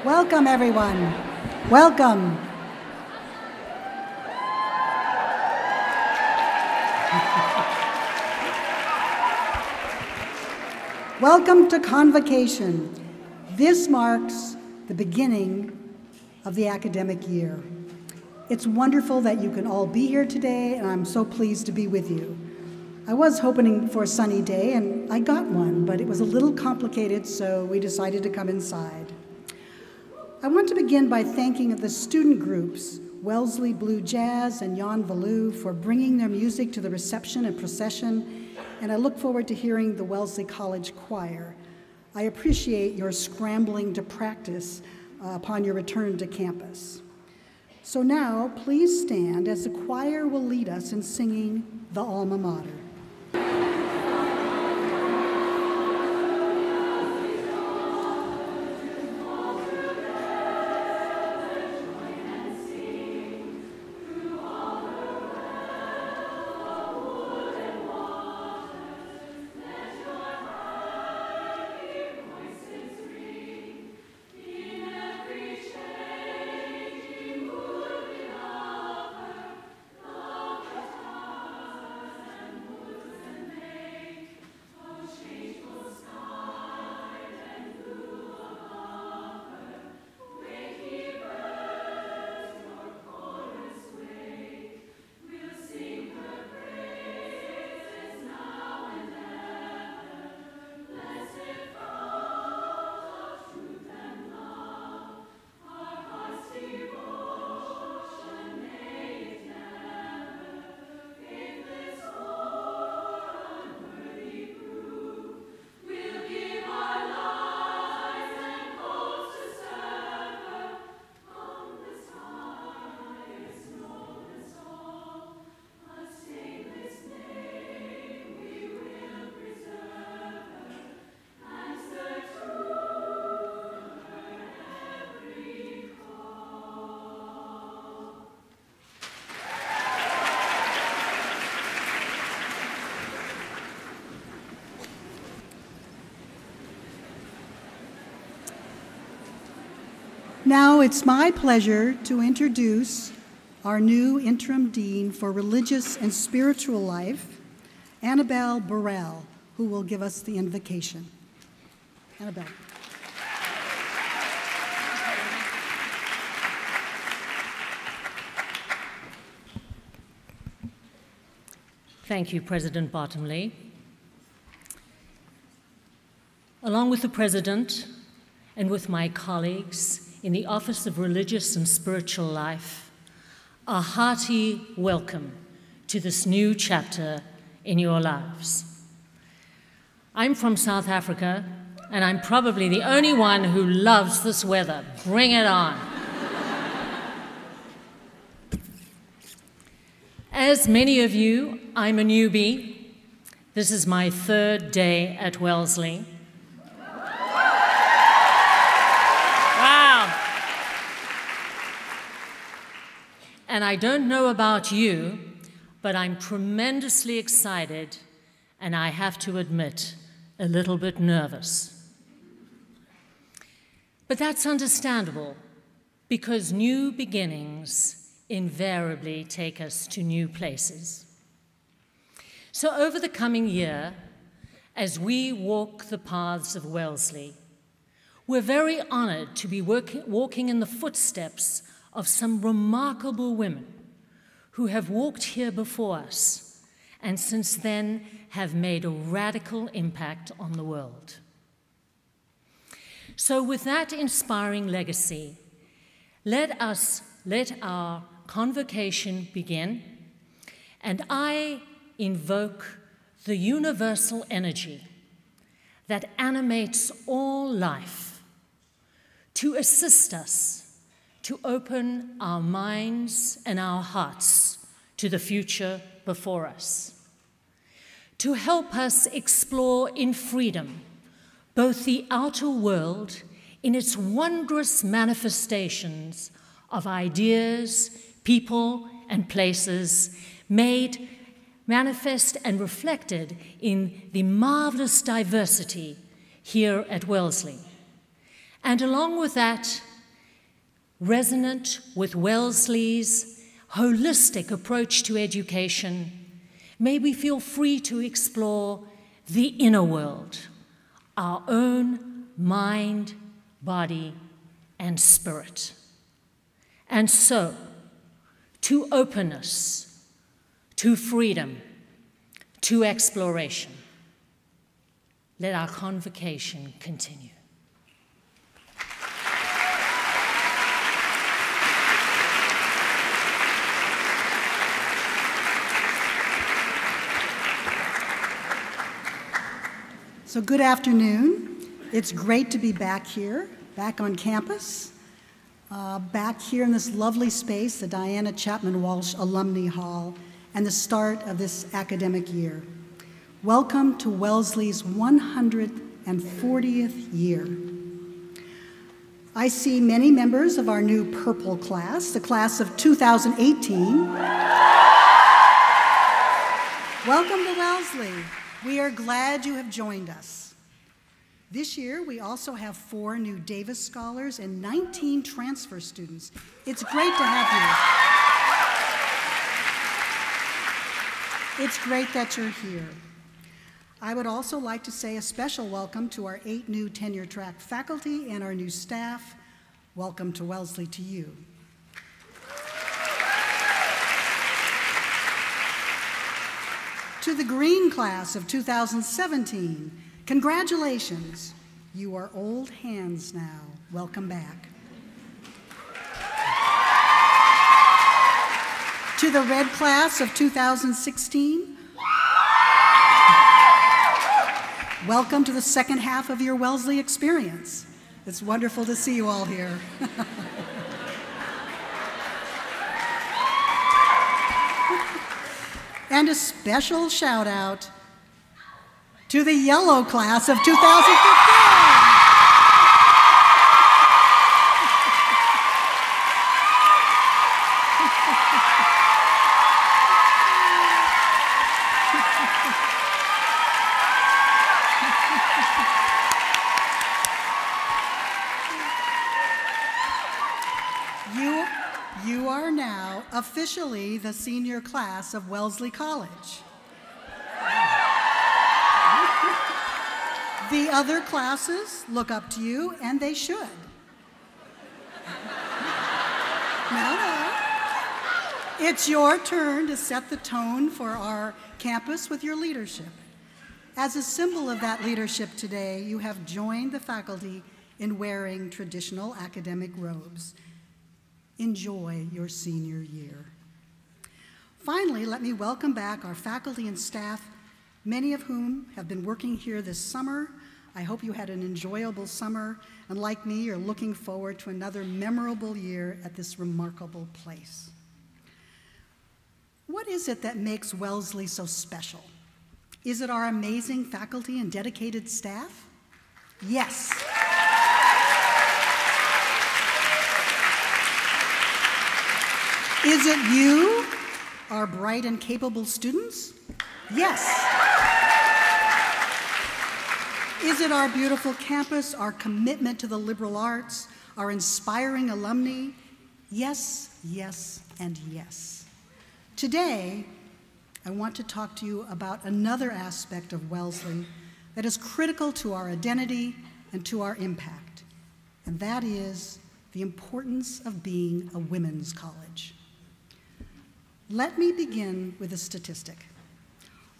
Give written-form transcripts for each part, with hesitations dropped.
Welcome, everyone. Welcome. Welcome to Convocation. This marks the beginning of the academic year. It's wonderful that you can all be here today, and I'm so pleased to be with you. I was hoping for a sunny day, and I got one, but it was a little complicated, so we decided to come inside. I want to begin by thanking the student groups, Wellesley Blue Jazz and Jan Valou, for bringing their music to the reception and procession, and I look forward to hearing the Wellesley College Choir. I appreciate your scrambling to practice upon your return to campus. So now, please stand as the choir will lead us in singing the Alma Mater. Now it's my pleasure to introduce our new interim dean for religious and spiritual life, Annabelle Burrell, who will give us the invocation. Annabelle. Thank you, President Bottomley. Along with the President and with my colleagues in the Office of Religious and Spiritual Life, a hearty welcome to this new chapter in your lives. I'm from South Africa, and I'm probably the only one who loves this weather. Bring it on. As many of you, I'm a newbie. This is my third day at Wellesley. Wow. And I don't know about you, but I'm tremendously excited, and I have to admit, a little bit nervous. But that's understandable, because new beginnings invariably take us to new places. So over the coming year, as we walk the paths of Wellesley, we're very honored to be walking in the footsteps of some remarkable women who have walked here before us and since then have made a radical impact on the world. So with that inspiring legacy, let our convocation begin, and I invoke the universal energy that animates all life to assist us to open our minds and our hearts to the future before us, to help us explore in freedom both the outer world in its wondrous manifestations of ideas, people, and places made manifest and reflected in the marvelous diversity here at Wellesley. And along with that, resonant with Wellesley's holistic approach to education, may we feel free to explore the inner world, our own mind, body, and spirit. And so, to openness, to freedom, to exploration, let our convocation continue. So good afternoon. It's great to be back here, back on campus, back here in this lovely space, the Diana Chapman Walsh Alumnae Hall, and the start of this academic year. Welcome to Wellesley's 140th year. I see many members of our new purple class, the class of 2018. Welcome to Wellesley. We are glad you have joined us. This year, we also have 4 new Davis Scholars and 19 transfer students. It's great to have you. It's great that you're here. I would also like to say a special welcome to our 8 new tenure-track faculty and our new staff. Welcome to Wellesley to you. To the green class of 2017, congratulations. You are old hands now. Welcome back. To the red class of 2016, welcome to the second half of your Wellesley experience. It's wonderful to see you all here. And a special shout out to the yellow class of 2015. You are now officially the senior class of Wellesley College. The other classes look up to you, and they should. No. It's your turn to set the tone for our campus with your leadership. As a symbol of that leadership today, you have joined the faculty in wearing traditional academic robes. Enjoy your senior year. Finally, let me welcome back our faculty and staff, many of whom have been working here this summer. I hope you had an enjoyable summer, and like me, you're looking forward to another memorable year at this remarkable place. What is it that makes Wellesley so special? Is it our amazing faculty and dedicated staff? Yes. Is it you, our bright and capable students? Yes. Is it our beautiful campus, our commitment to the liberal arts, our inspiring alumni? Yes, yes, and yes. Today, I want to talk to you about another aspect of Wellesley that is critical to our identity and to our impact, and that is the importance of being a women's college. Let me begin with a statistic.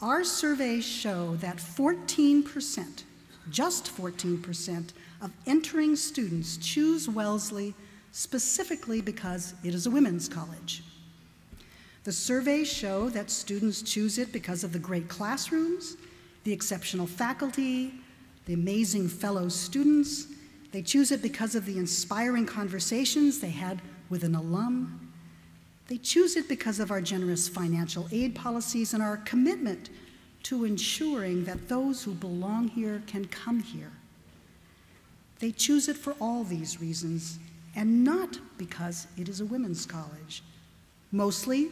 Our surveys show that 14%, just 14%, of entering students choose Wellesley specifically because it is a women's college. The surveys show that students choose it because of the great classrooms, the exceptional faculty, the amazing fellow students. They choose it because of the inspiring conversations they had with an alum. They choose it because of our generous financial aid policies and our commitment to ensuring that those who belong here can come here. They choose it for all these reasons, and not because it is a women's college. Mostly,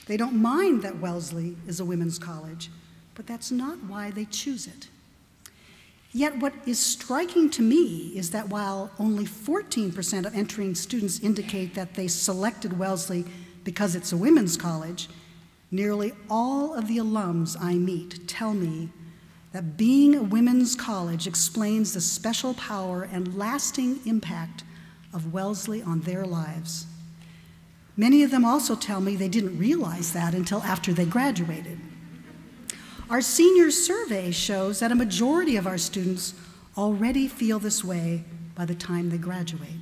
they don't mind that Wellesley is a women's college, but that's not why they choose it. Yet what is striking to me is that while only 14% of entering students indicate that they selected Wellesley because it's a women's college, nearly all of the alums I meet tell me that being a women's college explains the special power and lasting impact of Wellesley on their lives. Many of them also tell me they didn't realize that until after they graduated. Our senior survey shows that a majority of our students already feel this way by the time they graduate.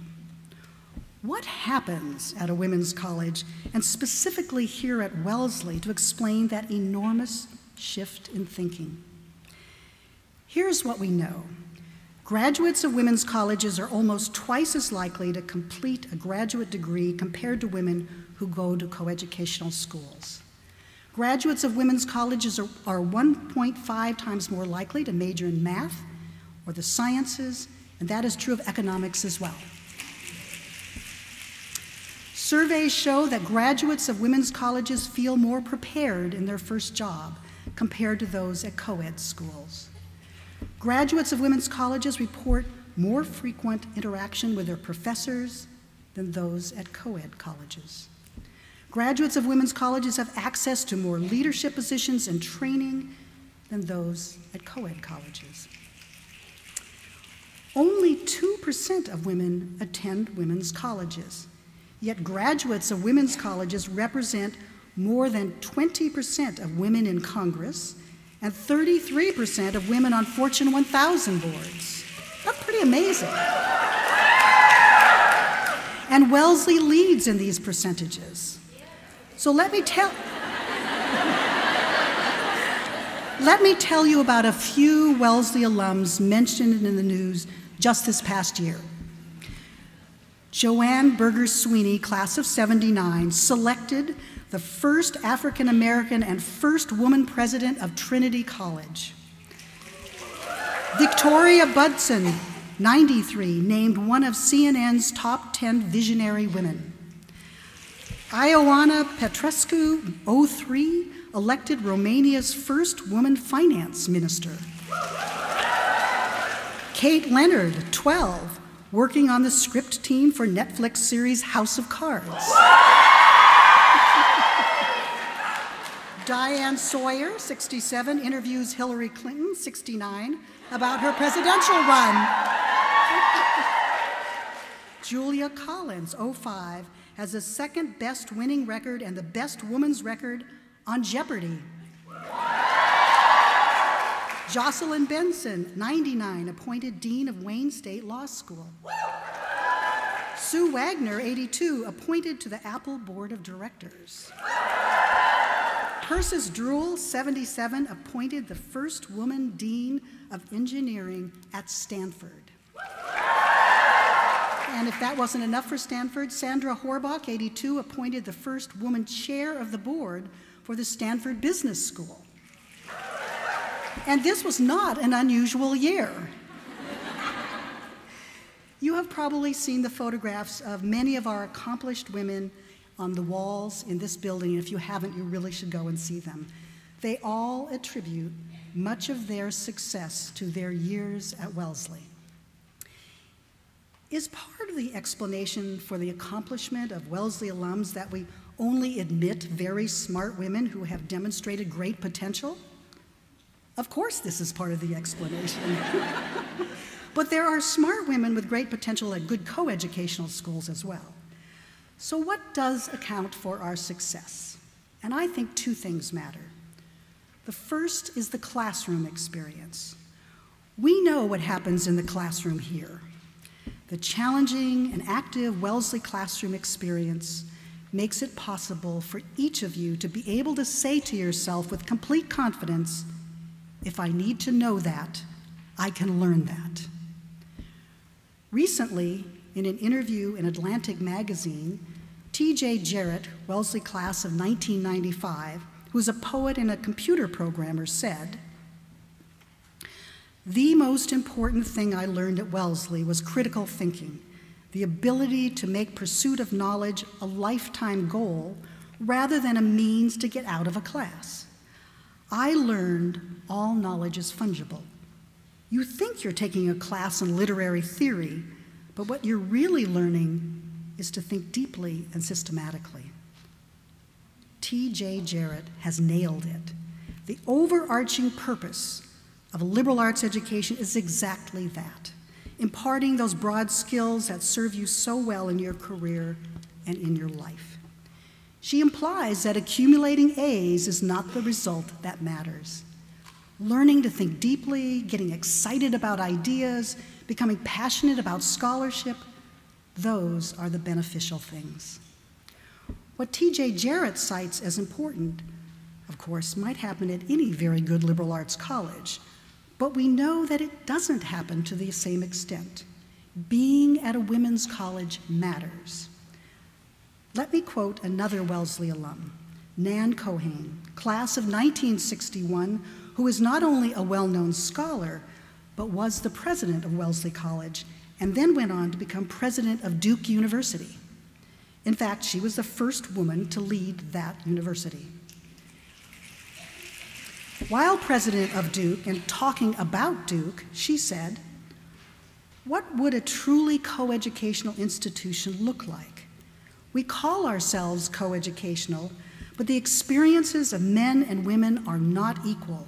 What happens at a women's college, and specifically here at Wellesley, to explain that enormous shift in thinking? Here's what we know. Graduates of women's colleges are almost twice as likely to complete a graduate degree compared to women who go to coeducational schools. Graduates of women's colleges are 1.5 times more likely to major in math or the sciences, and that is true of economics as well. Surveys show that graduates of women's colleges feel more prepared in their first job compared to those at co-ed schools. Graduates of women's colleges report more frequent interaction with their professors than those at co-ed colleges. Graduates of women's colleges have access to more leadership positions and training than those at co-ed colleges. Only 2% of women attend women's colleges, yet graduates of women's colleges represent more than 20% of women in Congress and 33% of women on Fortune 1000 boards. That's pretty amazing. And Wellesley leads in these percentages. So let me tell you about a few Wellesley alums mentioned in the news just this past year. Joanne Berger Sweeney, class of '79, selected the first African American and first woman president of Trinity College. Victoria Budson, '93, named one of CNN's top 10 visionary women. Ioana Petrescu, '03, elected Romania's first woman finance minister. Kate Leonard, 12, working on the script team for Netflix series House of Cards. Diane Sawyer, 67, interviews Hillary Clinton, 69, about her presidential run. Julia Collins, 05, has the second best winning record and the best woman's record on Jeopardy! Jocelyn Benson, 99, appointed Dean of Wayne State Law School. Sue Wagner, 82, appointed to the Apple Board of Directors. Persis Druhl, 77, appointed the first woman Dean of Engineering at Stanford. And if that wasn't enough for Stanford, Sandra Horbach, 82, appointed the first woman chair of the board for the Stanford Business School. And this was not an unusual year. You have probably seen the photographs of many of our accomplished women on the walls in this building. If you haven't, you really should go and see them. They all attribute much of their success to their years at Wellesley. Is part of the explanation for the accomplishment of Wellesley alums that we only admit very smart women who have demonstrated great potential? Of course this is part of the explanation. But there are smart women with great potential at good coeducational schools as well. So what does account for our success? And I think two things matter. The first is the classroom experience. We know what happens in the classroom here. The challenging and active Wellesley classroom experience makes it possible for each of you to be able to say to yourself with complete confidence, if I need to know that, I can learn that. Recently, in an interview in Atlantic magazine, T.J. Jarrett, Wellesley class of 1995, who's a poet and a computer programmer, said, "The most important thing I learned at Wellesley was critical thinking, the ability to make pursuit of knowledge a lifetime goal rather than a means to get out of a class. I learned all knowledge is fungible. You think you're taking a class in literary theory, but what you're really learning is to think deeply and systematically." T.J. Jarrett has nailed it. The overarching purpose of a liberal arts education is exactly that, imparting those broad skills that serve you so well in your career and in your life. She implies that accumulating A's is not the result that matters. Learning to think deeply, getting excited about ideas, becoming passionate about scholarship, those are the beneficial things. What T.J. Jarrett cites as important, of course, might happen at any very good liberal arts college, but we know that it doesn't happen to the same extent. Being at a women's college matters. Let me quote another Wellesley alum, Nan Cohane, class of 1961, who is not only a well-known scholar, but was the president of Wellesley College, and then went on to become president of Duke University. In fact, she was the first woman to lead that university. While president of Duke and talking about Duke, she said, "What would a truly coeducational institution look like? We call ourselves coeducational, but the experiences of men and women are not equal,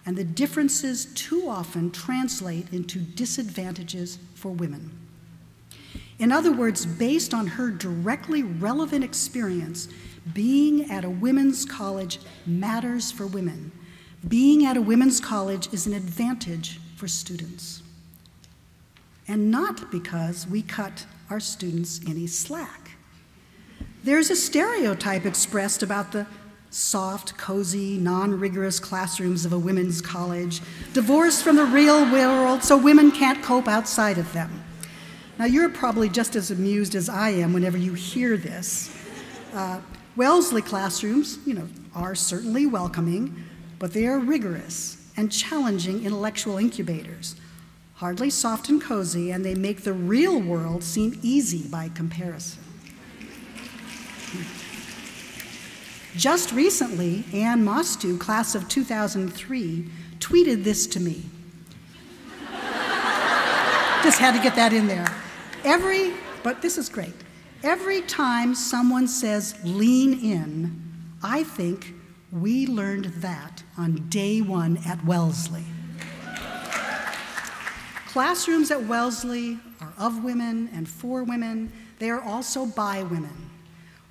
and the differences too often translate into disadvantages for women." In other words, based on her directly relevant experience, being at a women's college matters for women. Being at a women's college is an advantage for students. And not because we cut our students any slack. There's a stereotype expressed about the soft, cozy, non-rigorous classrooms of a women's college, divorced from the real world so women can't cope outside of them. Now, you're probably just as amused as I am whenever you hear this. Wellesley classrooms, are certainly welcoming, but they are rigorous and challenging intellectual incubators, hardly soft and cozy, and they make the real world seem easy by comparison. Just recently, Ann Mostu, class of 2003, tweeted this to me. Just had to get that in there. But this is great. Every time someone says lean in, I think we learned that on day one at Wellesley. Classrooms at Wellesley are of women and for women. They are also by women.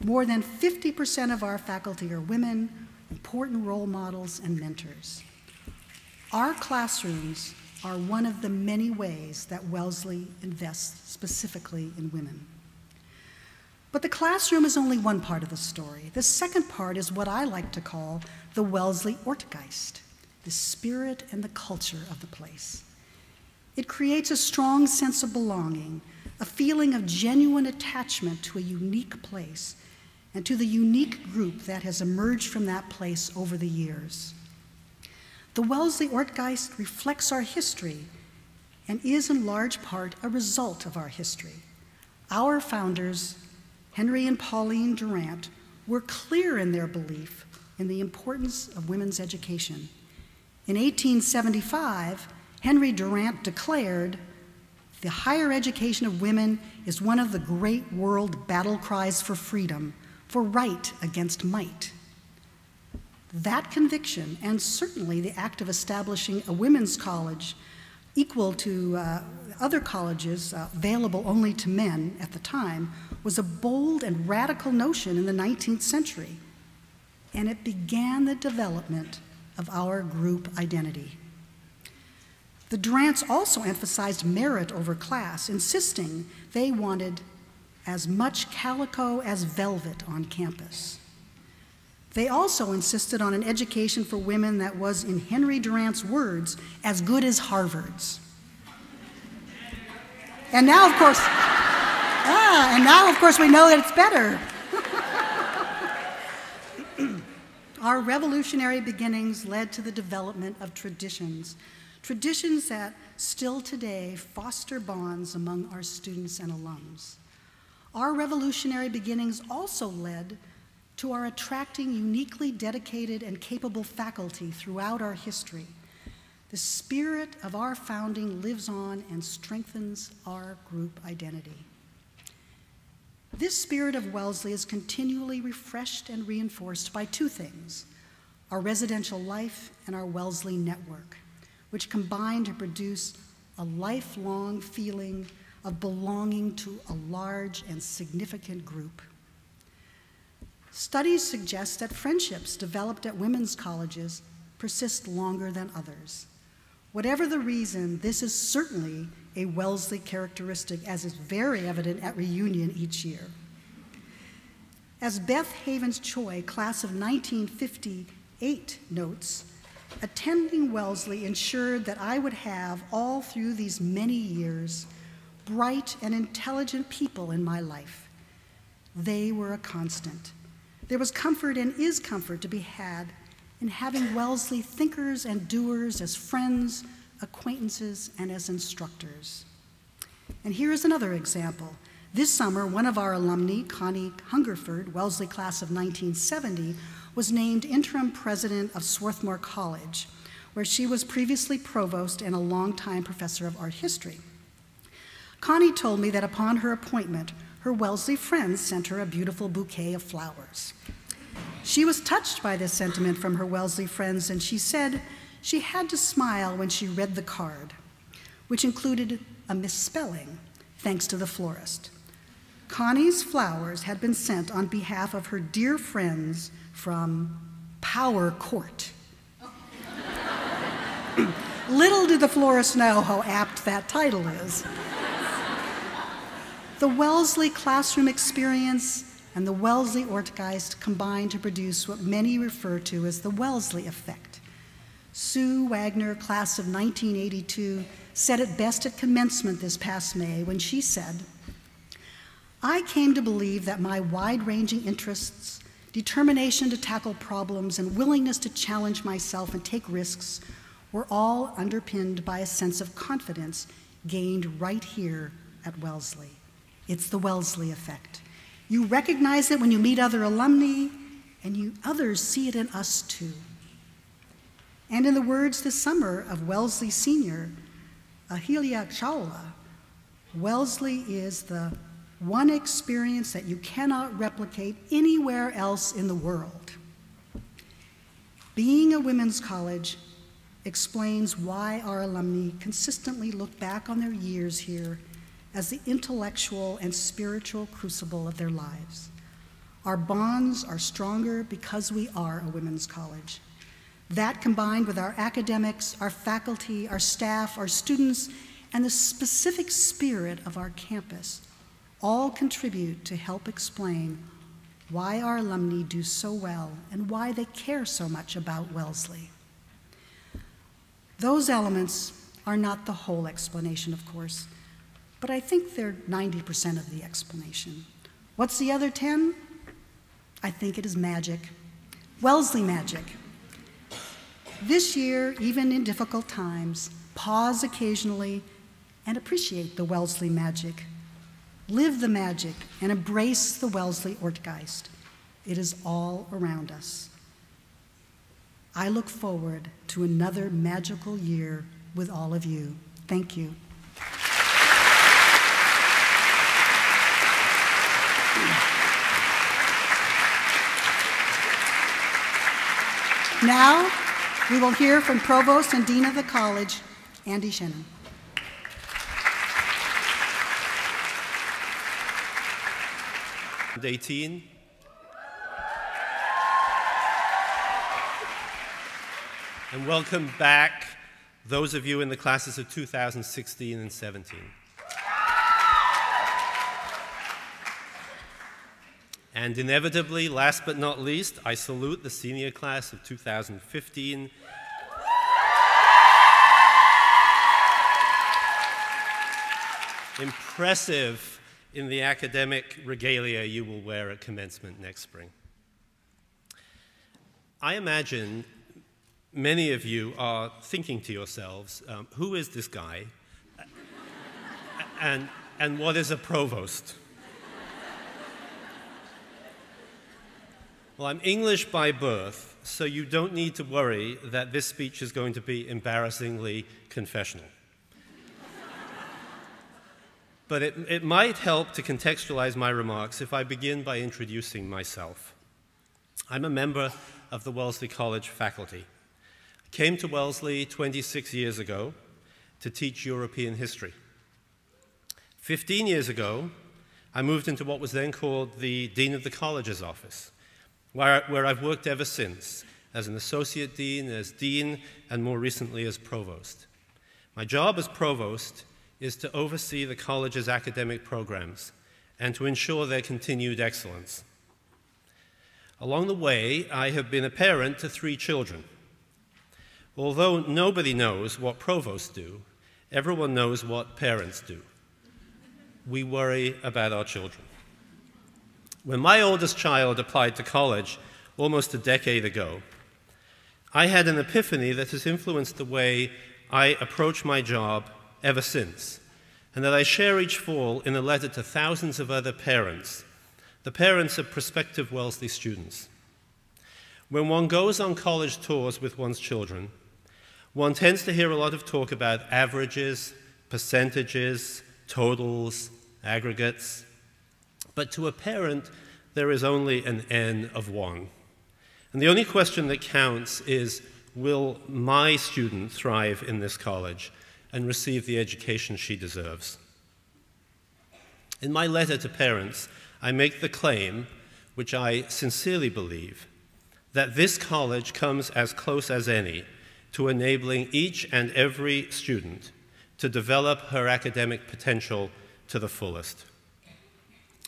More than 50% of our faculty are women, important role models and mentors. Our classrooms are one of the many ways that Wellesley invests specifically in women. But the classroom is only one part of the story. The second part is what I like to call the Wellesley Ortgeist, the spirit and the culture of the place. It creates a strong sense of belonging, a feeling of genuine attachment to a unique place and to the unique group that has emerged from that place over the years. The Wellesley Ortgeist reflects our history and is in large part a result of our history. Our founders, Henry and Pauline Durant, were clear in their belief in the importance of women's education. In 1875, Henry Durant declared, "The higher education of women is one of the great world battle cries for freedom, for right against might." That conviction, and certainly the act of establishing a women's college equal to other colleges available only to men at the time, was a bold and radical notion in the 19th century. And it began the development of our group identity. The Durants also emphasized merit over class, insisting they wanted as much calico as velvet on campus. They also insisted on an education for women that was, in Henry Durant's words, as good as Harvard's. And now, of course, we know that it's better. Our revolutionary beginnings led to the development of traditions that still today foster bonds among our students and alums. Our revolutionary beginnings also led to our attracting uniquely dedicated and capable faculty throughout our history. The spirit of our founding lives on and strengthens our group identity. This spirit of Wellesley is continually refreshed and reinforced by two things: our residential life and our Wellesley network, which combine to produce a lifelong feeling of belonging to a large and significant group. Studies suggest that friendships developed at women's colleges persist longer than others. Whatever the reason, this is certainly a Wellesley characteristic, as is very evident at reunion each year. As Beth Havens-Choi, class of 1958, notes, attending Wellesley ensured that I would have, all through these many years, bright and intelligent people in my life. They were a constant. There was comfort and is comfort to be had in having Wellesley thinkers and doers as friends, acquaintances, and as instructors. And here is another example. This summer, one of our alumni, Connie Hungerford, Wellesley class of 1970, was named interim president of Swarthmore College, where she was previously provost and a longtime professor of art history. Connie told me that upon her appointment, her Wellesley friends sent her a beautiful bouquet of flowers. She was touched by this sentiment from her Wellesley friends, and she said she had to smile when she read the card, which included a misspelling, thanks to the florist. Connie's flowers had been sent on behalf of her dear friends from Power Court. Little did the florist know how apt that title is. The Wellesley classroom experience and the Wellesley Ortgeist combined to produce what many refer to as the Wellesley effect. Sue Wagner, class of 1982, said it best at commencement this past May when she said, "I came to believe that my wide-ranging interests, determination to tackle problems, and willingness to challenge myself and take risks were all underpinned by a sense of confidence gained right here at Wellesley. It's the Wellesley effect. You recognize it when you meet other alumni, and others see it in us too." And in the words this summer of Wellesley senior Ahilia Chawla, Wellesley is the one experience that you cannot replicate anywhere else in the world. Being a women's college explains why our alumni consistently look back on their years here as the intellectual and spiritual crucible of their lives. Our bonds are stronger because we are a women's college. That, combined with our academics, our faculty, our staff, our students, and the specific spirit of our campus, all contribute to help explain why our alumni do so well and why they care so much about Wellesley. Those elements are not the whole explanation, of course, but I think they're 90% of the explanation. What's the other 10? I think it is magic. Wellesley magic. This year, even in difficult times, pause occasionally and appreciate the Wellesley magic. Live the magic and embrace the Wellesley Ortgeist. It is all around us. I look forward to another magical year with all of you. Thank you. Now, we will hear from Provost and Dean of the College, Andy Shannon. And 18. And welcome back those of you in the classes of 2016 and 17. And inevitably, last but not least, I salute the senior class of 2015. Impressive in the academic regalia you will wear at commencement next spring. I imagine many of you are thinking to yourselves, who is this guy? and what is a provost? Well, I'm English by birth, so you don't need to worry that this speech is going to be embarrassingly confessional. But it might help to contextualize my remarks if I begin by introducing myself. I'm a member of the Wellesley College faculty. I came to Wellesley 26 years ago to teach European history. 15 years ago, I moved into what was then called the Dean of the College's office, where I've worked ever since, as an associate dean, as dean, and more recently as provost. My job as provost is to oversee the college's academic programs and to ensure their continued excellence. Along the way, I have been a parent to 3 children. Although nobody knows what provosts do, everyone knows what parents do. We worry about our children. When my oldest child applied to college almost a decade ago, I had an epiphany that has influenced the way I approach my job ever since, and that I share each fall in a letter to thousands of other parents, the parents of prospective Wellesley students. When one goes on college tours with one's children, one tends to hear a lot of talk about averages, percentages, totals, aggregates. But to a parent, there is only an N of 1. And the only question that counts is, will my student thrive in this college and receive the education she deserves? In my letter to parents, I make the claim, which I sincerely believe, that this college comes as close as any to enabling each and every student to develop her academic potential to the fullest.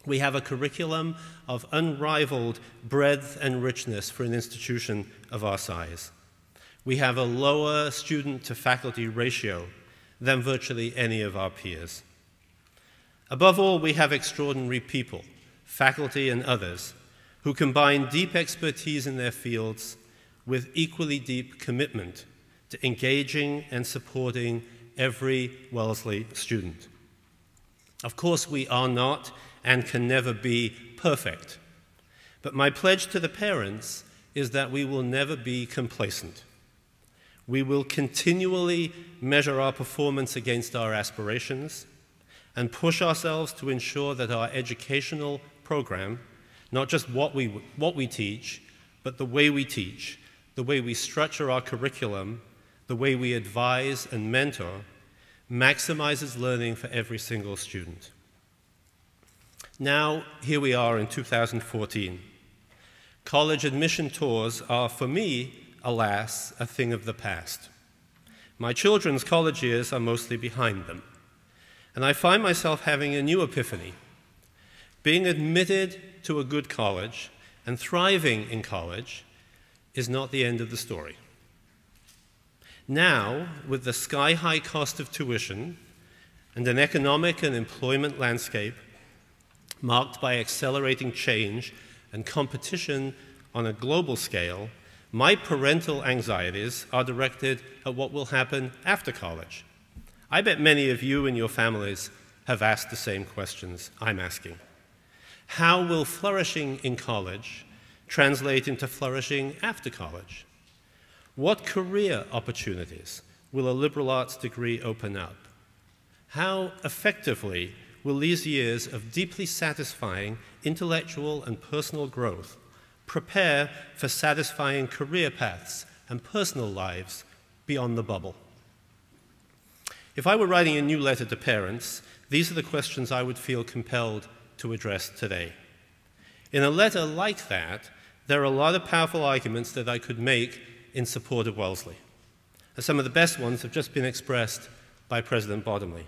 We have a curriculum of unrivaled breadth and richness for an institution of our size. We have a lower student-to-faculty ratio than virtually any of our peers. Above all, we have extraordinary people, faculty and others, who combine deep expertise in their fields with equally deep commitment to engaging and supporting every Wellesley student. Of course, we are not and can never be perfect, but my pledge to the parents is that we will never be complacent. We will continually measure our performance against our aspirations and push ourselves to ensure that our educational program, not just what we teach, but the way we teach, the way we structure our curriculum, the way we advise and mentor, maximizes learning for every single student. Now, here we are in 2014. College admission tours are, for me, alas, a thing of the past. My children's college years are mostly behind them, and I find myself having a new epiphany. Being admitted to a good college and thriving in college is not the end of the story. Now, with the sky-high cost of tuition and an economic and employment landscape marked by accelerating change and competition on a global scale, my parental anxieties are directed at what will happen after college. I bet many of you and your families have asked the same questions I'm asking. How will flourishing in college translate into flourishing after college? What career opportunities will a liberal arts degree open up? How effectively will these years of deeply satisfying intellectual and personal growth prepare for satisfying career paths and personal lives beyond the bubble? If I were writing a new letter to parents, these are the questions I would feel compelled to address today. In a letter like that, there are a lot of powerful arguments that I could make in support of Wellesley. and some of the best ones have just been expressed by President Bottomley.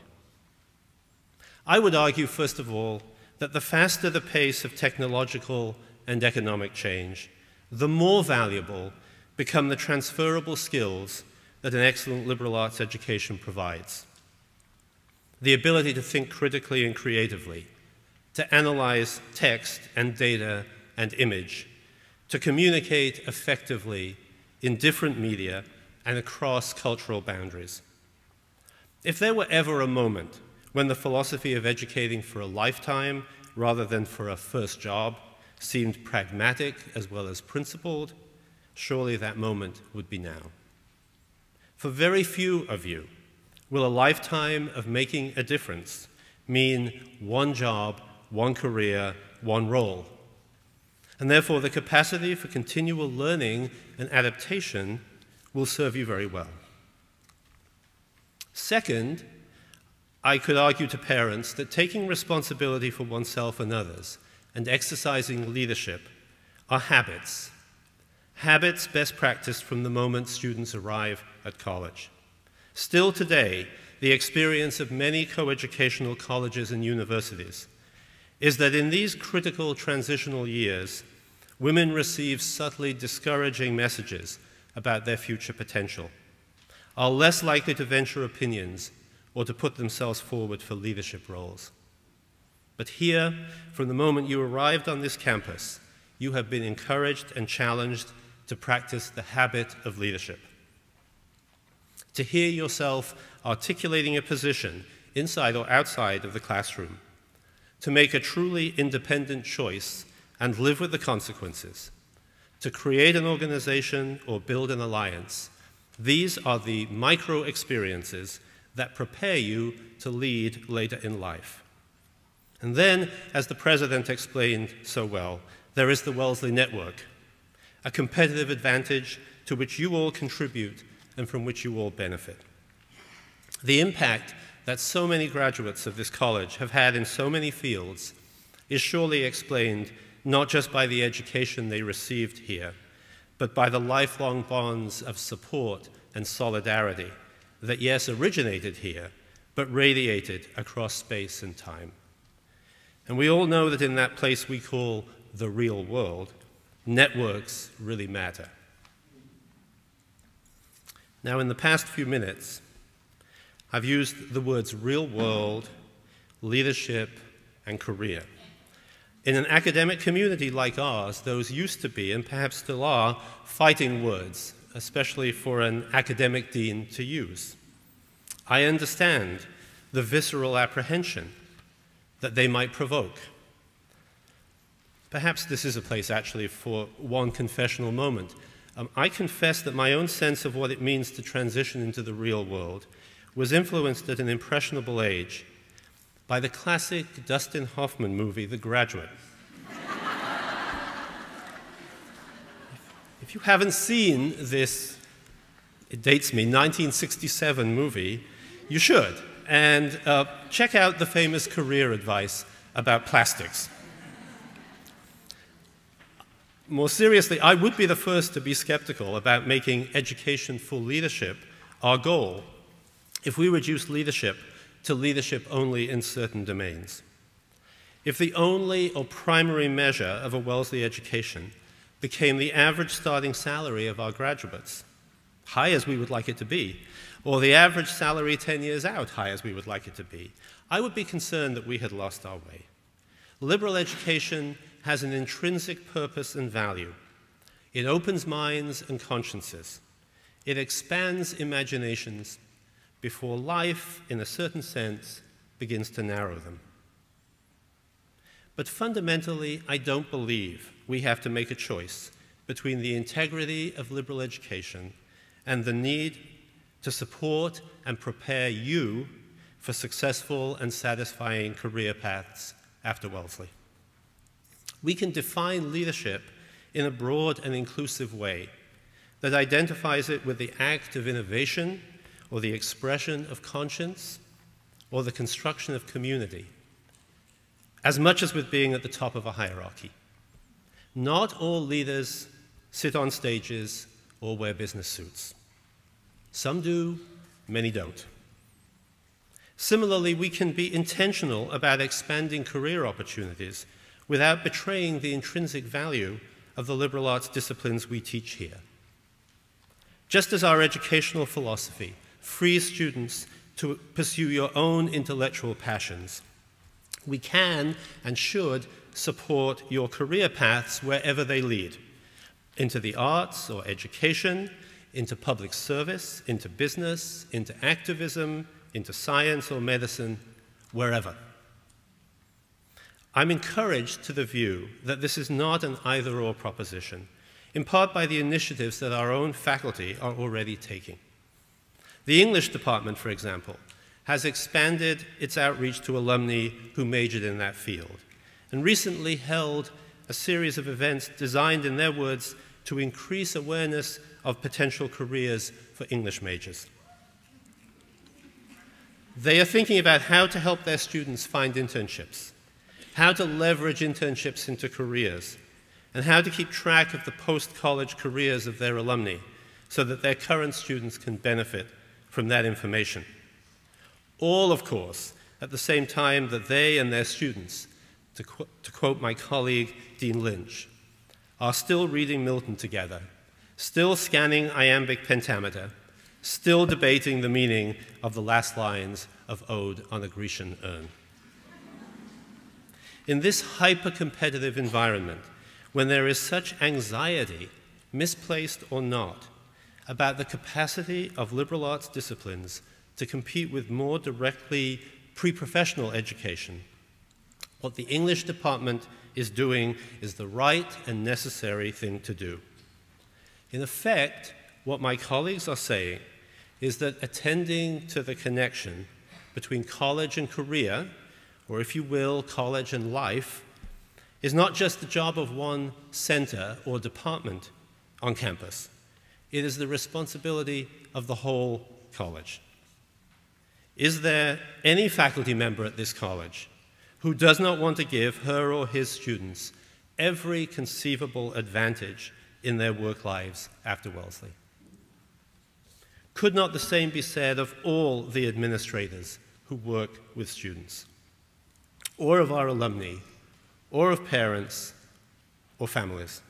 I would argue, first of all, that the faster the pace of technological and economic change, the more valuable become the transferable skills that an excellent liberal arts education provides. The ability to think critically and creatively, to analyze text and data and image, to communicate effectively in different media and across cultural boundaries. If there were ever a moment when the philosophy of educating for a lifetime rather than for a first job seemed pragmatic as well as principled, surely that moment would be now. For very few of you will a lifetime of making a difference mean one job, one career, one role. And therefore, the capacity for continual learning and adaptation will serve you very well. Second, I could argue to parents that taking responsibility for oneself and others and exercising leadership are habits. Habits best practiced from the moment students arrive at college. Still today, the experience of many coeducational colleges and universities is that in these critical transitional years, women receive subtly discouraging messages about their future potential, are less likely to venture opinions or to put themselves forward for leadership roles. But here, from the moment you arrived on this campus, you have been encouraged and challenged to practice the habit of leadership. To hear yourself articulating a position inside or outside of the classroom, to make a truly independent choice and live with the consequences, to create an organization or build an alliance. These are the micro experiences that prepare you to lead later in life. And then, as the President explained so well, there is the Wellesley Network, a competitive advantage to which you all contribute and from which you all benefit. The impact that so many graduates of this college have had in so many fields is surely explained not just by the education they received here, but by the lifelong bonds of support and solidarity that, yes, originated here, but radiated across space and time. And we all know that in that place we call the real world, networks really matter. Now, in the past few minutes, I've used the words real world, leadership, and career. In an academic community like ours, those used to be, and perhaps still are, fighting words, especially for an academic dean to use. I understand the visceral apprehension that they might provoke. Perhaps this is a place, actually, for one confessional moment. I confess that my own sense of what it means to transition into the real world was influenced at an impressionable age by the classic Dustin Hoffman movie, The Graduate. If you haven't seen this, it dates me, 1967 movie, you should. And check out the famous career advice about plastics. More seriously, I would be the first to be skeptical about making education for leadership our goal if we reduce leadership to leadership only in certain domains. If the only or primary measure of a Wellesley education became the average starting salary of our graduates, high as we would like it to be, or the average salary 10 years out, high as we would like it to be, I would be concerned that we had lost our way. Liberal education has an intrinsic purpose and value. It opens minds and consciences. It expands imaginations before life, in a certain sense, begins to narrow them. But fundamentally, I don't believe we have to make a choice between the integrity of liberal education and the need to support and prepare you for successful and satisfying career paths after Wellesley. We can define leadership in a broad and inclusive way that identifies it with the act of innovation or the expression of conscience or the construction of community, as much as with being at the top of a hierarchy. Not all leaders sit on stages or wear business suits. Some do, many don't. Similarly, we can be intentional about expanding career opportunities without betraying the intrinsic value of the liberal arts disciplines we teach here. Just as our educational philosophy frees students to pursue your own intellectual passions, we can and should support your career paths wherever they lead, into the arts or education, into public service, into business, into activism, into science or medicine, wherever. I'm encouraged to the view that this is not an either-or proposition, in part by the initiatives that our own faculty are already taking. The English department, for example, has expanded its outreach to alumni who majored in that field, and recently held a series of events designed, in their words, to increase awareness of potential careers for English majors. They are thinking about how to help their students find internships, how to leverage internships into careers, and how to keep track of the post-college careers of their alumni so that their current students can benefit from that information. All, of course, at the same time that they and their students, to quote my colleague Dean Lynch, are still reading Milton together, still scanning iambic pentameter, still debating the meaning of the last lines of Ode on a Grecian Urn. In this hyper-competitive environment, when there is such anxiety, misplaced or not, about the capacity of liberal arts disciplines to compete with more directly pre-professional education, what the English department is doing is the right and necessary thing to do. In effect, what my colleagues are saying is that attending to the connection between college and career, or if you will, college and life, is not just the job of one center or department on campus. It is the responsibility of the whole college. Is there any faculty member at this college who does not want to give her or his students every conceivable advantage in their work lives after Wellesley? Could not the same be said of all the administrators who work with students, or of our alumni, or of parents or families?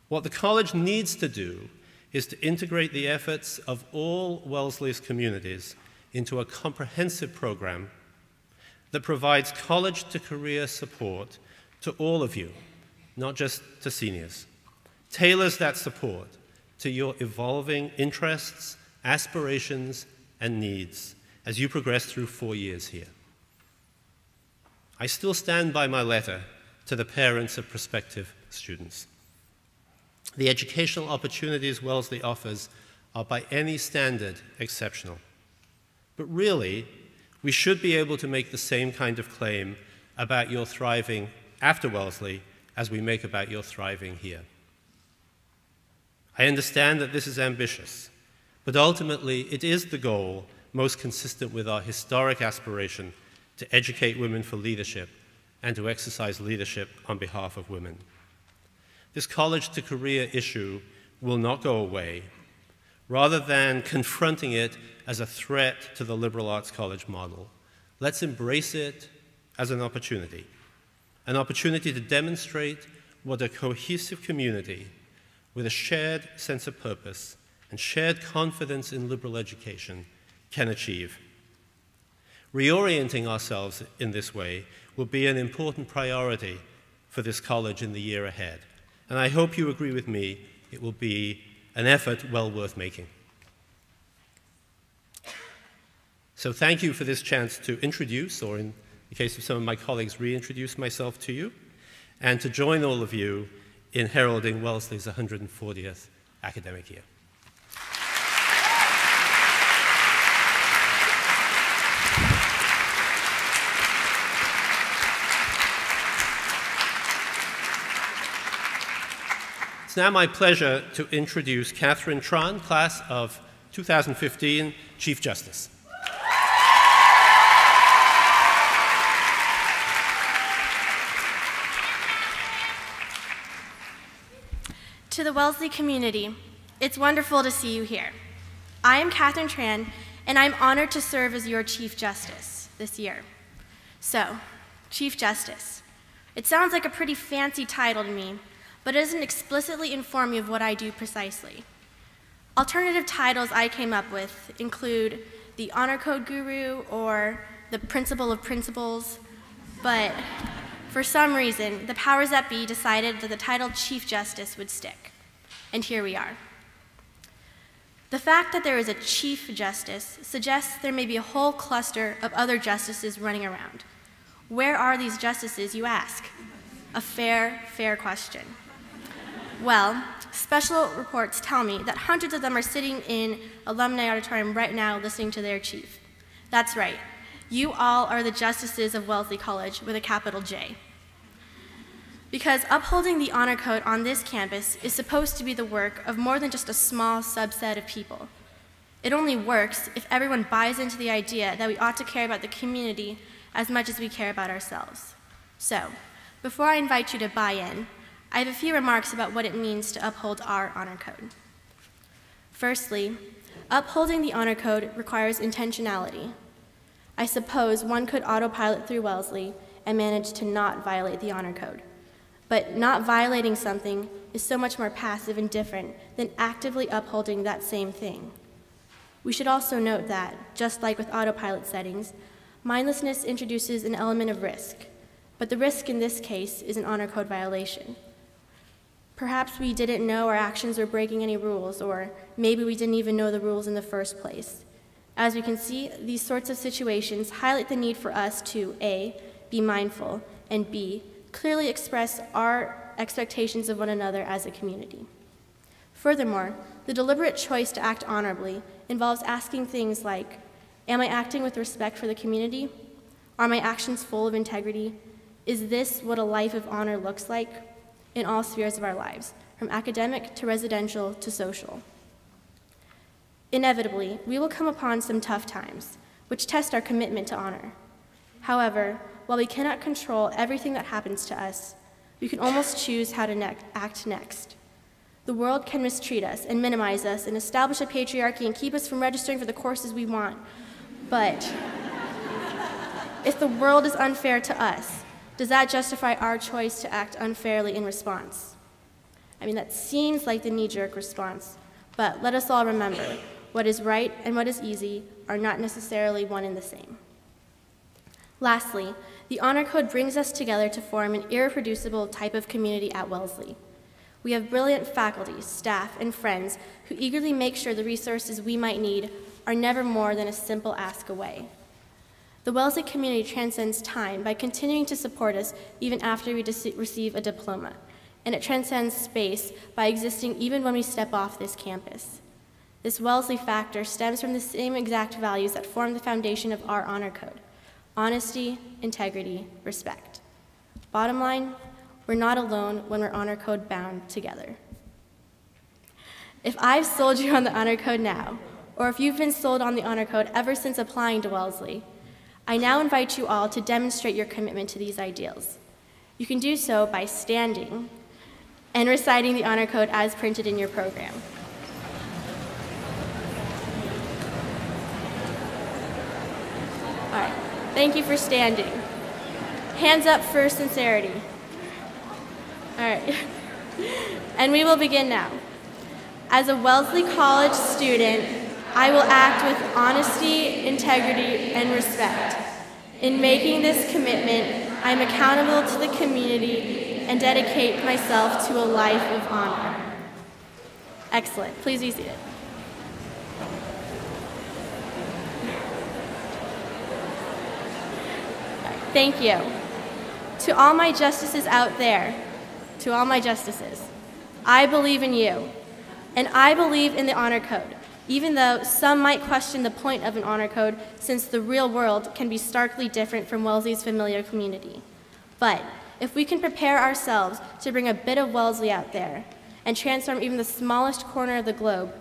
What the college needs to do is to integrate the efforts of all Wellesley's communities into a comprehensive program that provides college-to-career support to all of you, not just to seniors. Tailors that support to your evolving interests, aspirations, and needs as you progress through 4 years here. I still stand by my letter to the parents of prospective students. The educational opportunities Wellesley offers are by any standard exceptional. But really, we should be able to make the same kind of claim about your thriving after Wellesley as we make about your thriving here. I understand that this is ambitious, but ultimately it is the goal most consistent with our historic aspiration to educate women for leadership and to exercise leadership on behalf of women. This college-to-career issue will not go away. Rather than confronting it as a threat to the liberal arts college model, let's embrace it as an opportunity to demonstrate what a cohesive community with a shared sense of purpose and shared confidence in liberal education can achieve. Reorienting ourselves in this way will be an important priority for this college in the year ahead. And I hope you agree with me, it will be an effort well worth making. So thank you for this chance to introduce, or in the case of some of my colleagues, reintroduce myself to you, and to join all of you in heralding Wellesley's 140th academic year. It's now my pleasure to introduce Catherine Tran, class of 2015, Chief Justice. To the Wellesley community, it's wonderful to see you here. I am Catherine Tran, and I'm honored to serve as your Chief Justice this year. So, Chief Justice. It sounds like a pretty fancy title to me, but it doesn't explicitly inform you of what I do precisely. Alternative titles I came up with include the Honor Code Guru or the Principal of Principles, but for some reason, the powers that be decided that the title Chief Justice would stick, and here we are. The fact that there is a Chief Justice suggests there may be a whole cluster of other justices running around. Where are these justices, you ask? A fair question. Well, special reports tell me that hundreds of them are sitting in Alumnae Auditorium right now listening to their chief. That's right. You all are the justices of Wellesley College with a capital J. Because upholding the honor code on this campus is supposed to be the work of more than just a small subset of people. It only works if everyone buys into the idea that we ought to care about the community as much as we care about ourselves. So, before I invite you to buy in, I have a few remarks about what it means to uphold our honor code. Firstly, upholding the honor code requires intentionality. I suppose one could autopilot through Wellesley and manage to not violate the honor code. But not violating something is so much more passive and different than actively upholding that same thing. We should also note that, just like with autopilot settings, mindlessness introduces an element of risk, but the risk in this case is an honor code violation. Perhaps we didn't know our actions were breaking any rules, or maybe we didn't even know the rules in the first place. As we can see, these sorts of situations highlight the need for us to A, be mindful, and B, clearly express our expectations of one another as a community. Furthermore, the deliberate choice to act honorably involves asking things like, am I acting with respect for the community? Are my actions full of integrity? Is this what a life of honor looks like? In all spheres of our lives, from academic to residential to social. Inevitably, we will come upon some tough times, which test our commitment to honor. However, while we cannot control everything that happens to us, we can almost choose how to act next. The world can mistreat us and minimize us and establish a patriarchy and keep us from registering for the courses we want. But if the world is unfair to us, does that justify our choice to act unfairly in response? I mean, that seems like the knee-jerk response, but let us all remember, what is right and what is easy are not necessarily one and the same. Lastly, the honor code brings us together to form an irreproducible type of community at Wellesley. We have brilliant faculty, staff, and friends who eagerly make sure the resources we might need are never more than a simple ask away. The Wellesley community transcends time by continuing to support us even after we receive a diploma, and it transcends space by existing even when we step off this campus. This Wellesley factor stems from the same exact values that form the foundation of our honor code: honesty, integrity, respect. Bottom line, we're not alone when we're honor code bound together. If I've sold you on the honor code now, or if you've been sold on the honor code ever since applying to Wellesley, I now invite you all to demonstrate your commitment to these ideals. You can do so by standing and reciting the honor code as printed in your program. All right, thank you for standing. Hands up for sincerity. All right, and we will begin now. As a Wellesley College student, I will act with honesty, integrity, and respect. In making this commitment, I am accountable to the community and dedicate myself to a life of honor. Excellent. Please be seated. Thank you. To all my justices out there, to all my justices, I believe in you, and I believe in the honor code, even though some might question the point of an honor code since the real world can be starkly different from Wellesley's familiar community. But if we can prepare ourselves to bring a bit of Wellesley out there and transform even the smallest corner of the globe,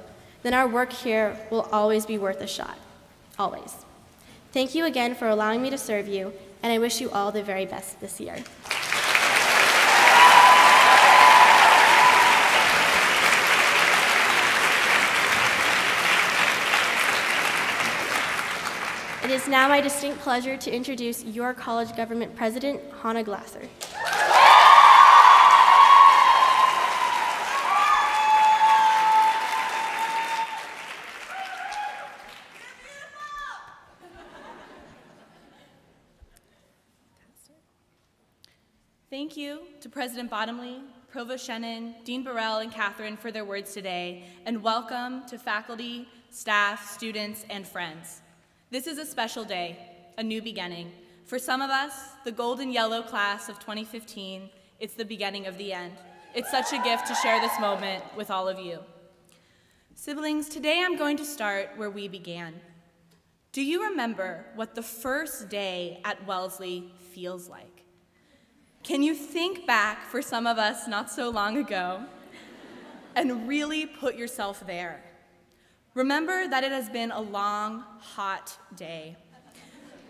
then our work here will always be worth a shot. Always. Thank you again for allowing me to serve you, and I wish you all the very best this year. It is now my distinct pleasure to introduce your college government president, Hannah Glasser. Thank you to President Bottomley, Provost Shannon, Dean Burrell, and Catherine for their words today, and welcome to faculty, staff, students, and friends. This is a special day, a new beginning. For some of us, the gold and yellow class of 2015, it's the beginning of the end. It's such a gift to share this moment with all of you. Siblings, today I'm going to start where we began. Do you remember what the first day at Wellesley feels like? Can you think back, for some of us not so long ago, and really put yourself there? Remember that it has been a long, hot day.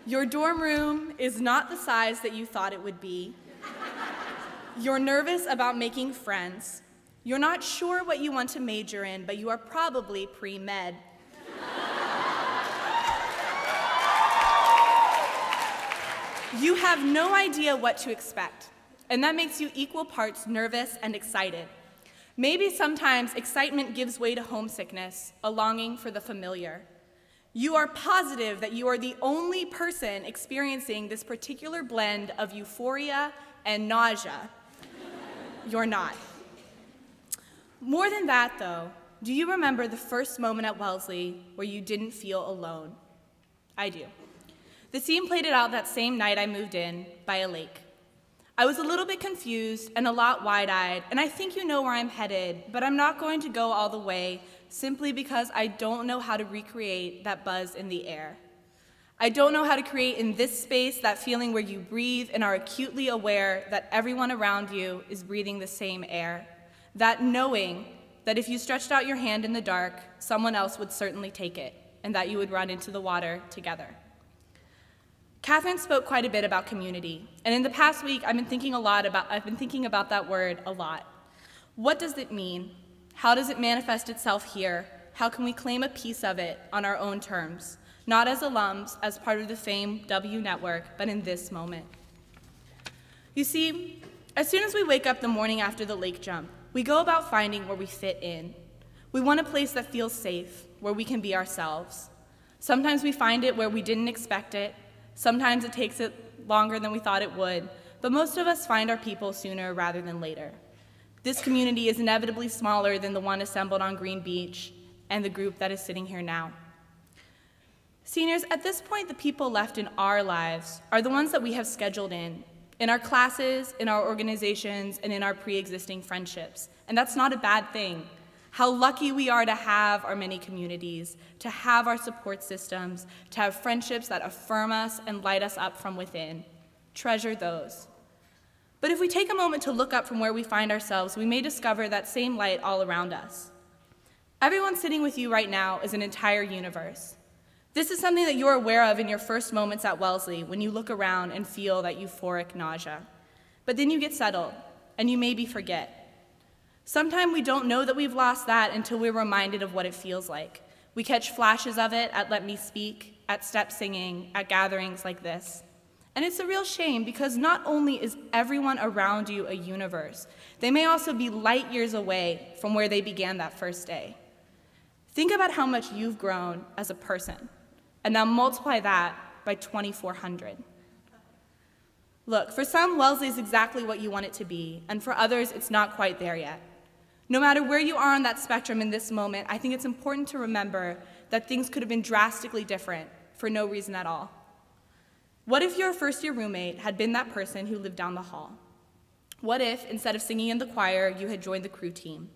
Your dorm room is not the size that you thought it would be. You're nervous about making friends. You're not sure what you want to major in, but you are probably pre-med. You have no idea what to expect, and that makes you equal parts nervous and excited. Maybe sometimes excitement gives way to homesickness, a longing for the familiar. You are positive that you are the only person experiencing this particular blend of euphoria and nausea. You're not. More than that, though, do you remember the first moment at Wellesley where you didn't feel alone? I do. The scene played it out that same night I moved in by a lake. I was a little bit confused and a lot wide-eyed, and I think you know where I'm headed, but I'm not going to go all the way simply because I don't know how to recreate that buzz in the air. I don't know how to create in this space that feeling where you breathe and are acutely aware that everyone around you is breathing the same air. That knowing that if you stretched out your hand in the dark, someone else would certainly take it, and that you would run into the water together. Catherine spoke quite a bit about community, and in the past week, I've been thinking about that word a lot. What does it mean? How does it manifest itself here? How can we claim a piece of it on our own terms? Not as alums, as part of the famed W network, but in this moment. You see, as soon as we wake up the morning after the lake jump, we go about finding where we fit in. We want a place that feels safe, where we can be ourselves. Sometimes we find it where we didn't expect it. Sometimes it takes it longer than we thought it would, but most of us find our people sooner rather than later. This community is inevitably smaller than the one assembled on Green Beach and the group that is sitting here now. Seniors, at this point, the people left in our lives are the ones that we have scheduled in our classes, in our organizations, and in our pre-existing friendships. And that's not a bad thing. How lucky we are to have our many communities, to have our support systems, to have friendships that affirm us and light us up from within. Treasure those. But if we take a moment to look up from where we find ourselves, we may discover that same light all around us. Everyone sitting with you right now is an entire universe. This is something that you're aware of in your first moments at Wellesley when you look around and feel that euphoric nausea. But then you get settled, and you maybe forget. Sometimes we don't know that we've lost that until we're reminded of what it feels like. We catch flashes of it at Let Me Speak, at step singing, at gatherings like this. And it's a real shame because not only is everyone around you a universe, they may also be light years away from where they began that first day. Think about how much you've grown as a person, and now multiply that by 2,400. Look, for some, Wellesley is exactly what you want it to be, and for others, it's not quite there yet. No matter where you are on that spectrum in this moment, I think it's important to remember that things could have been drastically different for no reason at all. What if your first-year roommate had been that person who lived down the hall? What if, instead of singing in the choir, you had joined the crew team?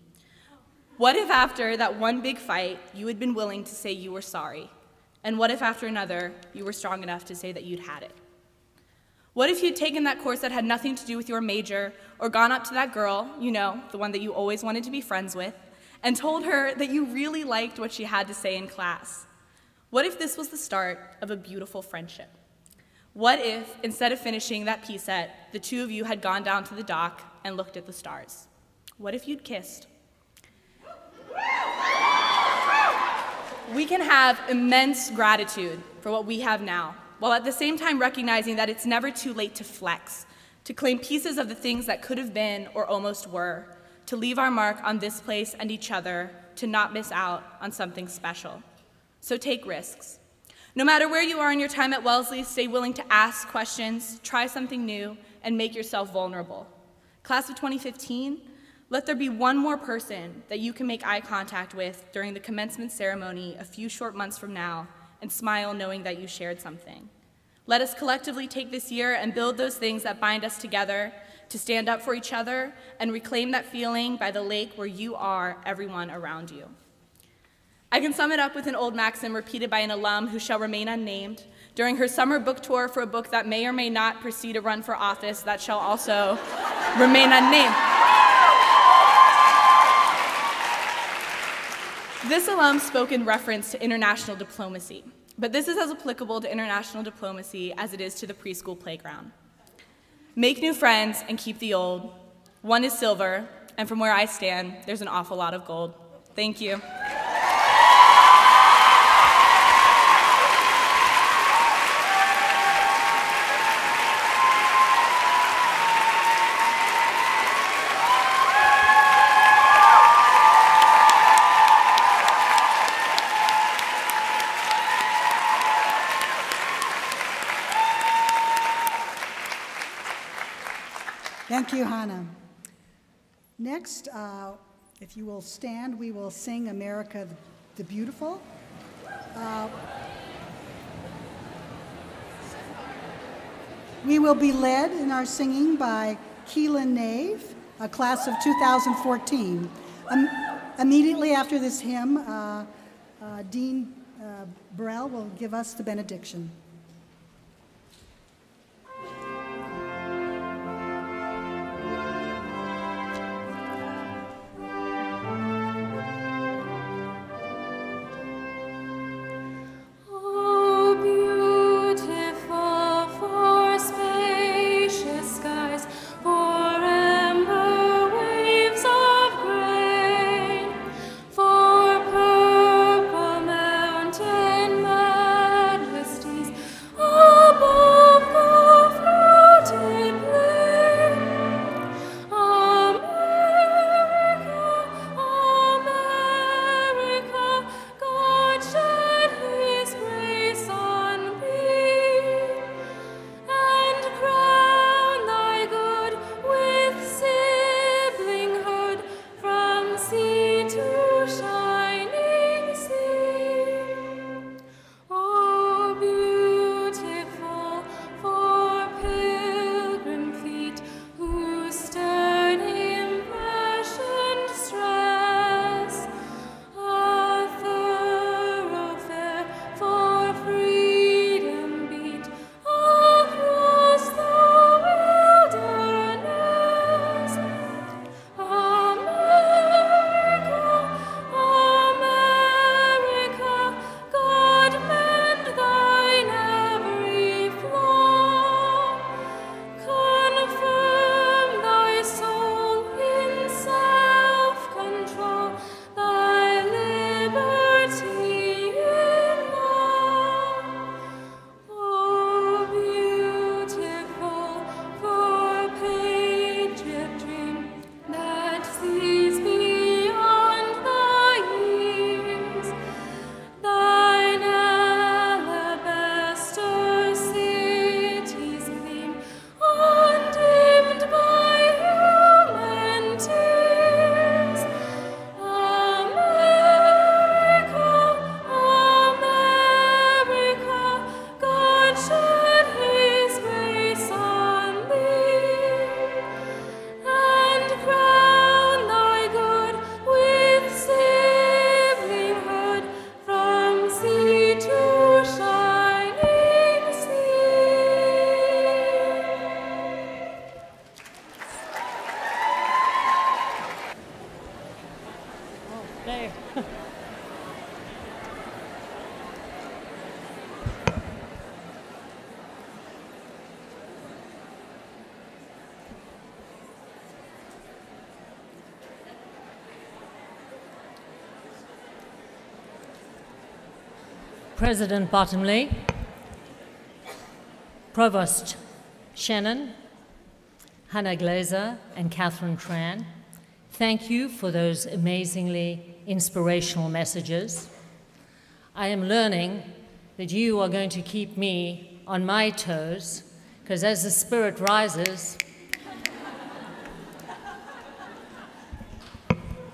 What if after that one big fight, you had been willing to say you were sorry? And what if after another, you were strong enough to say that you'd had it? What if you'd taken that course that had nothing to do with your major, or gone up to that girl, you know, the one that you always wanted to be friends with, and told her that you really liked what she had to say in class? What if this was the start of a beautiful friendship? What if, instead of finishing that pea set, the two of you had gone down to the dock and looked at the stars? What if you'd kissed? We we can have immense gratitude for what we have now, while at the same time recognizing that it's never too late to flex, to claim pieces of the things that could have been or almost were, to leave our mark on this place and each other, to not miss out on something special. So take risks. No matter where you are in your time at Wellesley, stay willing to ask questions, try something new, and make yourself vulnerable. Class of 2015, let there be one more person that you can make eye contact with during the commencement ceremony a few short months from now and smile knowing that you shared something. Let us collectively take this year and build those things that bind us together, to stand up for each other and reclaim that feeling by the lake where you are everyone around you. I can sum it up with an old maxim repeated by an alum who shall remain unnamed during her summer book tour for a book that may or may not proceed to run for office that shall also remain unnamed. This alum spoke in reference to international diplomacy, but this is as applicable to international diplomacy as it is to the preschool playground. Make new friends and keep the old. One is silver, and from where I stand, there's an awful lot of gold. Thank you. Thank you, Hannah. Next, if you will stand, we will sing America the Beautiful. We will be led in our singing by Keelan Nave, a class of 2014. Immediately after this hymn, Dean Burrell will give us the benediction. President Bottomley, Provost Shannon, Hannah Glazer, and Catherine Tran, thank you for those amazingly inspirational messages. I am learning that you are going to keep me on my toes, because as the spirit rises,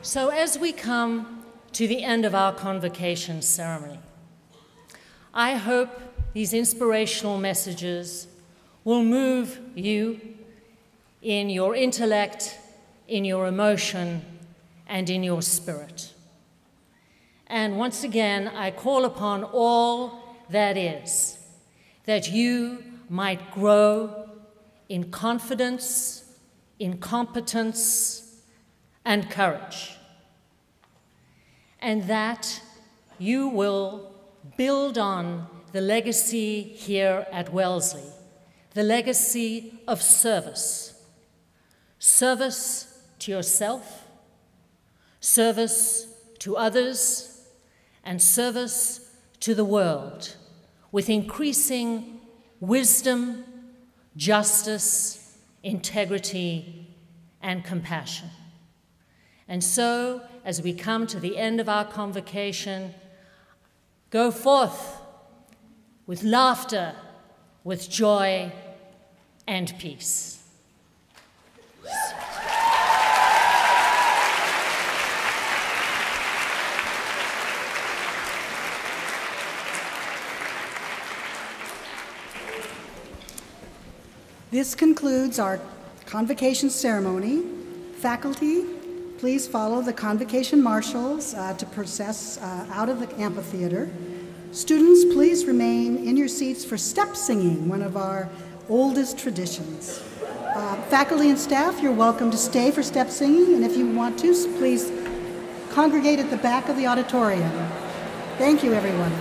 so as we come to the end of our convocation ceremony, I hope these inspirational messages will move you in your intellect, in your emotion, and in your spirit. And once again, I call upon all that is, that you might grow in confidence, in competence, and courage, and that you will build on the legacy here at Wellesley, the legacy of service. Service to yourself, service to others, and service to the world with increasing wisdom, justice, integrity, and compassion. And so, as we come to the end of our convocation, go forth with laughter, with joy, and peace. This concludes our convocation ceremony. Faculty, please follow the convocation marshals to process out of the amphitheater. Students, please remain in your seats for step singing, one of our oldest traditions. Faculty and staff, you're welcome to stay for step singing, and if you want to, please congregate at the back of the auditorium. Thank you, everyone.